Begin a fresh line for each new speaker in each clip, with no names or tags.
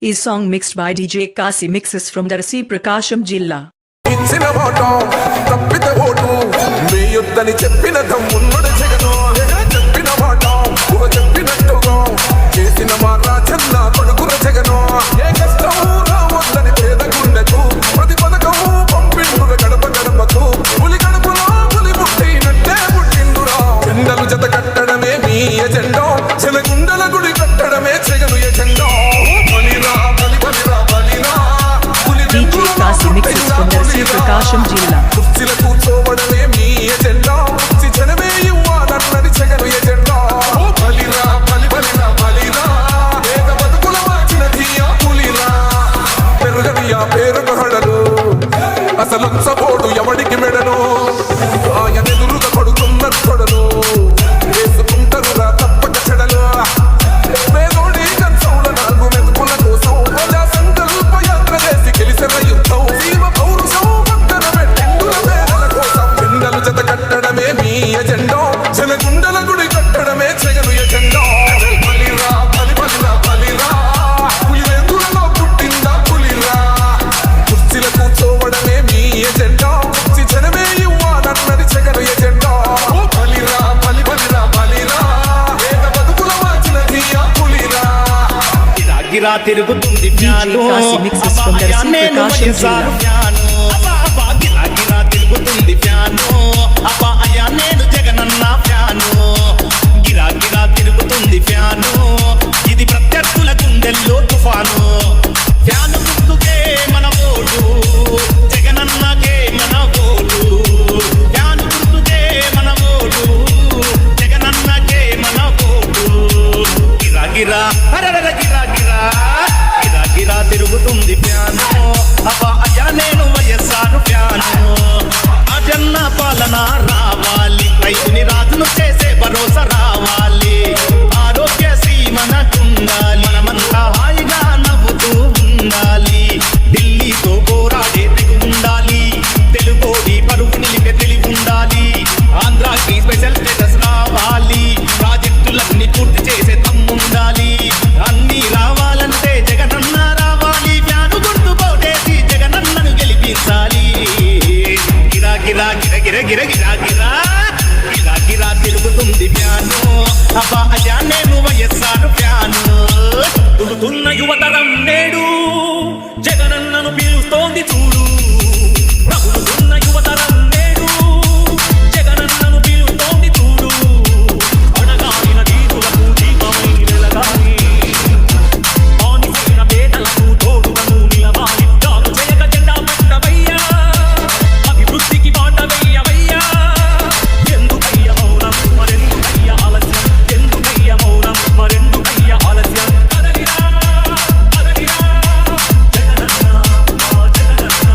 is song mixed by DJ Kasi mixes from Darasi Prakasham Jilla.
ఇచ్చిన మాట తప్పితే vote మీ యుద్ధని చెప్పిన దమ్మున్నడు జగను చెప్పిన మాట చెప్పినట్టుగా చేసిన మా రాజన్న కొడుకుల జగను ఏ కష్టం రావద్దని పేద గుండెకు ప్రతి పథకము పంపిండుర గడప గడపకు పులి గడపలో పులి పుట్టినట్టే పుట్టిండురా జెండలు జత కట్టడమే మీ ఎజెండా చెలగుండల గుడి కట్టడమే జగను ఎజెండా బలిరా బలి బలిరా బలిరా
DJ Kasi mixes from Darasi Prakasham Jilla.
కుర్చీల కూర్చోవడమే మీ ఎజెండా జనమే ఇవ్వాలన్నది జగను ఎజెండా బలిరా బలి బలిరా బలిరా పేద బతుకుల మార్చిన ధీయా పులిరా పెరుగదియా పేరుకు హడలు అసలు సపోర్టు ఎవడికి మెడను ఆయనెదురుగా కొడుకున్న కొడలు వేసుకుంటారురా తప్పక చెడలు పేదోడి కంచంల నాలుగు మెతుకుల కోసం ప్రజా సంకల్ప యాత్ర చేసి గెలిసిన యుద్ధం జీవ పౌరుషం పట్టణ పెట్టిండుల పేదల కోసం జెండలు జత కట్టడమే మీ ఎజెండా జనగుండల గుడి కట్టడమే జగను ఎజెండా బలిరా బలి బలిరా బలిరా పులివెందులలో పుట్టిందా పులిరా కుర్చీల కూర్చోవడమే మీ ఎజెండా జనమే ఇవ్వాలన్నది జగను ఎజెండా బలిరా బలి బలిరా బలిరా పేద బతుకుల మార్చిన ధీయా పులిరా
గిరా తిరుగుతుంది fan
Kasi mixes from Darasi Prakasham Jilla.
గిరా తిరుగుతుంది ఫ్యాను అబ్బా అయ్యా నేను జగనన్న ఫ్యాను గిరా గిరా తిరుగుతుంది ఫ్యాను ఇది ప్రత్యర్థుల గుండెల్లో తుఫాను ఫ్యాను గుర్తుకే మన ఓటు జగనన్నకే మన ఓటు ఫ్యాను గుర్తుకే మన ఓటు జగనన్నకే మన ఓటు గిరా గిరా అరర గిరా గిరా గిరా గిరా తిరుగుతుంది ఫ్యాను అబ్బా అయ్యా నేను వైఎస్ఆర్ ఫ్యాను అజన్న పాలన రావాలి రైతుని రాజును చేసే భరోసా రావాలి ఆరోగ్యశ్రీ మనకుండాలి మనమంతా హాయిగా నవ్వుతూ ఉండాలి ఢిల్లీతో పోరాడే తెగు ఉండాలి తెలుగోడి పరువు నిలిపే తెలివి ఉండాలి ఆంధ్రాకి స్పెషల్ స్టేటస్ రావాలి ప్రాజెక్టులన్నీ పూర్తి చేసే తమ్ముండాలి అన్నీ రావాలంటే జగనన్న రావాలి ఫ్యాను గుర్తు పోటేసి జగనన్నను గెలిపించాలి గిరా గిరా గిర గిర గిర గిరా గిరా గిరా గిరా తిరుగుతుంది ఫ్యాను అబ్బా అయ్యా నేను వైఎస్ఆర్ ఫ్యాను తుడుతున్న యువతరం నేడు జగనన్నను పిలుస్తోంది చూడు రగులుతున్న యువతరం నేడు జగనన్నను పిలుస్తోంది చూడు అడగాలిన దీపులకు దీపమై నిలగాలి ఆనిసైన పేదలకు తోడుగను నిలవాలి జాగు చేయక జెండా పట్టవయ్యా అభివృద్ధికి బాట వెయ్యవయ్యా ఎందుకయ్య మౌనం మరెందుకయ్య ఆలస్యం ఎందుకయ్య మౌనం మరెందుకయ్య ఆలస్యం కదలిరా కదలిరా Jagananna Jagananna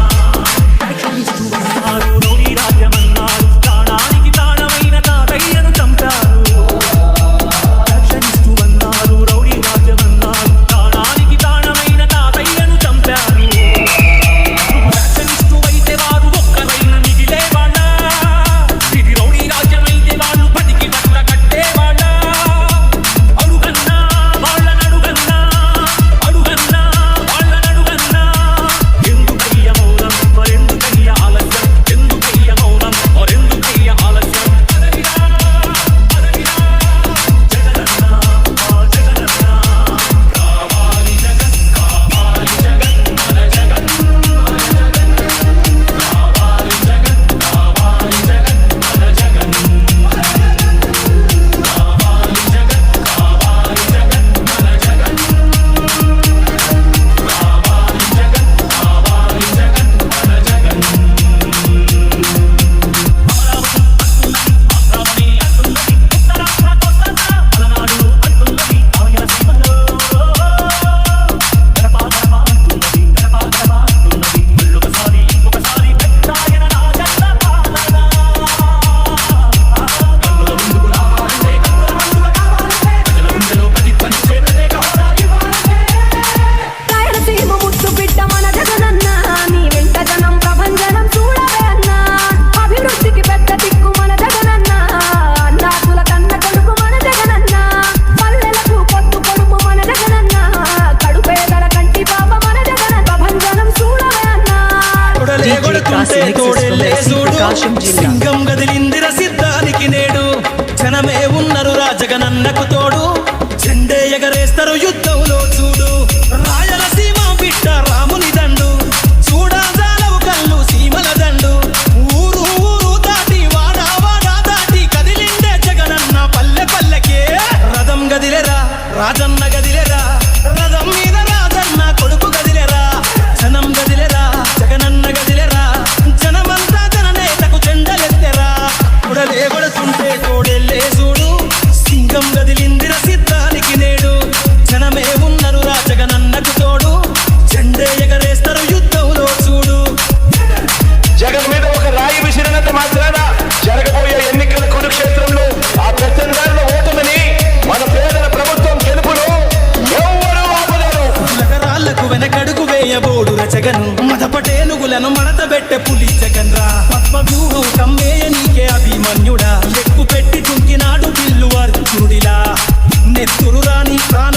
mixes from
తోడెళ్ళే
Darasi
చూడు
Prakasham Jilla.
సింగం గదిలిందిర సిద్ధానికి నేడు జనమే ఉన్నరు రాజగనన్నకు తోడు జెండే ఎగరేస్తారు యుద్ధంలో చూడు రాయలసీమ బిడ్డ రాముని దండు చూడాజాలవు కళ్ళు సీమల దండు ఊరు ఊరు దాటి వాడా వాడా దాటి కదిలిండే జగనన్న పల్లె పల్లెకే రథం గదిలేరా రాజన్న గదిలేరా రథం మీద రాజన్న కొడుకు గదిలేరా జనం గదిలేరా జగనన్న గదిలేరా జనమంతా జననేతకు జెండలెత్తెరా ఉడలే కొడుతుంటే తోడెళ్ళే చూడు సింగం గదిలిందిర సిద్ధానికి నేడు జనమే ఉన్నరు రాజగనన్నకు తోడు జెండే ఎగరేస్తారు యుద్ధంలో చూడు
జగన్ మీద ఒక రాయి విసిరినంత మాత్రాన జరగబోయే ఎన్నికల కురుక్షేత్రంలో ఆ ప్రచండాల ఓటమిని మన పేదల ప్రభుత్వం గెలుపును ఎవ్వరూ ఆపలేరు.
నగరాలకు వెనకడుగు వేయబోడు రచగను మదపటేనుగులను మడతబెట్టె పులి జగన్ రా పద్మవ్యూహం కమ్మేయ నీకే అభిమన్యుడా ఎక్కు పెట్టి చుంకినాడు బిల్లు అర్జునుడిలా నెత్తురు రాని ప్రాణ